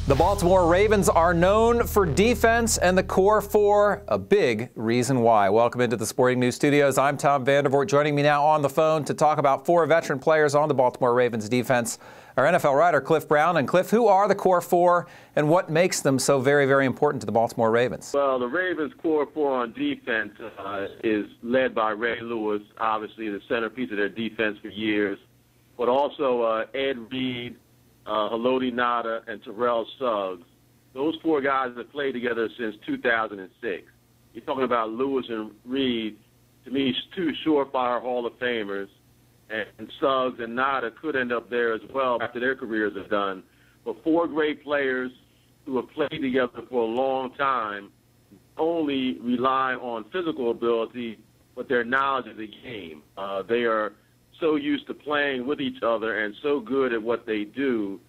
The Baltimore Ravens are known for defense, and the core four a big reason why. Welcome into the Sporting News Studios. I'm Tom Vandervoort. Joining me now on the phone to talk about four veteran players on the Baltimore Ravens defense, our NFL writer Cliff Brown. And Cliff, who are the core four, and what makes them so very, very important to the Baltimore Ravens? Well, the Ravens' core four on defense is led by Ray Lewis, obviously the centerpiece of their defense for years, but also Ed Reed, Haloti Ngata, and Terrell Suggs. Those four guys have played together since 2006. You're talking about Lewis and Reed, to me, two surefire Hall of Famers, and Suggs and Ngata could end up there as well after their careers are done. But four great players who have played together for a long time only rely on physical ability, but their knowledge of the game. They are so used to playing with each other and so good at what they do,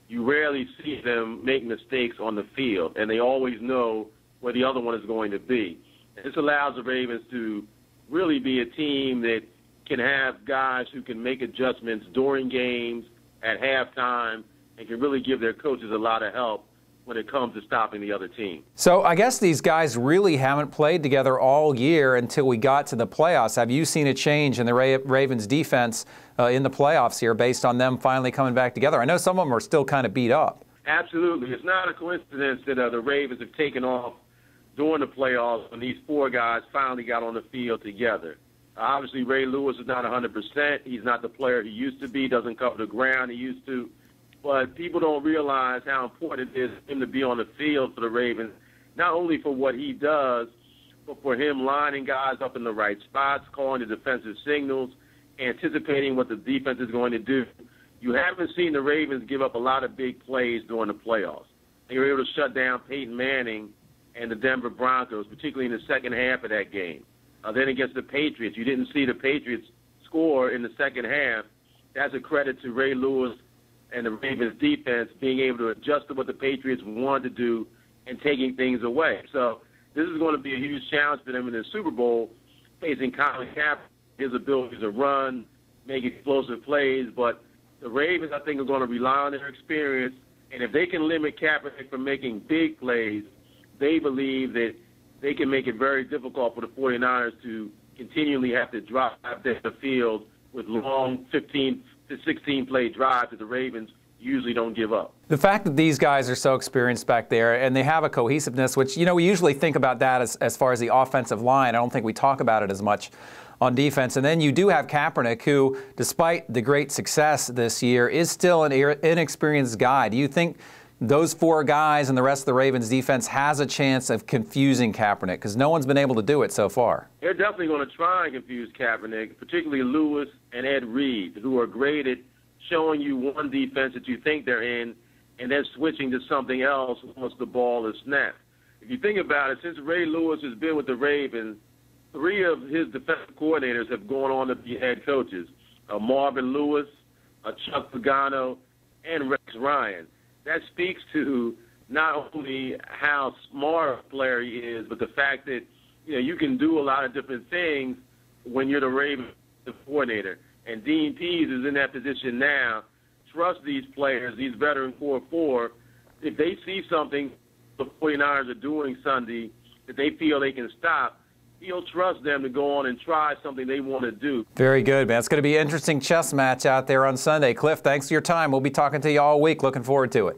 you rarely see them make mistakes on the field, and they always know where the other one is going to be. And this allows the Ravens to really be a team that can have guys who can make adjustments during games, at halftime, and can really give their coaches a lot of help when it comes to stopping the other team. So I guess these guys really haven't played together all year until we got to the playoffs. Have you seen a change in the Ravens defense in the playoffs here based on them finally coming back together? I know some of them are still kind of beat up. Absolutely. It's not a coincidence that the Ravens have taken off during the playoffs when these four guys finally got on the field together. Obviously, Ray Lewis is not 100%. He's not the player he used to be, doesn't cover the ground he used to. But people don't realize how important it is for him to be on the field for the Ravens, not only for what he does, but for him lining guys up in the right spots, calling the defensive signals, anticipating what the defense is going to do. You haven't seen the Ravens give up a lot of big plays during the playoffs. They were able to shut down Peyton Manning and the Denver Broncos, particularly in the second half of that game. Then against the Patriots, you didn't see the Patriots score in the second half. That's a credit to Ray Lewis and the Ravens defense being able to adjust to what the Patriots wanted to do and taking things away. So this is going to be a huge challenge for them in the Super Bowl, facing Colin Kaepernick, his ability to run, make explosive plays. But the Ravens, I think, are going to rely on their experience. And if they can limit Kaepernick from making big plays, they believe that they can make it very difficult for the 49ers to continually have to drive down the field with long 15 to 16-play drives that the Ravens usually don't give up. The fact that these guys are so experienced back there and they have a cohesiveness, which, we usually think about that as far as the offensive line. I don't think we talk about it as much on defense. And then you do have Kaepernick, who, despite the great success this year, is still an inexperienced guy. Do you think those four guys and the rest of the Ravens defense has a chance of confusing Kaepernick? Because no one's been able to do it so far. They're definitely going to try and confuse Kaepernick, particularly Lewis and Ed Reed, who are great at showing you one defense that you think they're in and then switching to something else once the ball is snapped. If you think about it, since Ray Lewis has been with the Ravens, three of his defensive coordinators have gone on to be head coaches, Marvin Lewis, Chuck Pagano, and Rex Ryan. That speaks to not only how smart a player he is, but the fact that you can do a lot of different things when you're the Ravens coordinator. And Dean Pease is in that position now. Trust these players, these veteran core four. If they see something the 49ers are doing Sunday that they feel they can stop, he'll trust them to go on and try something they want to do. Very good, man. It's going to be an interesting chess match out there on Sunday. Cliff, thanks for your time. We'll be talking to you all week. Looking forward to it.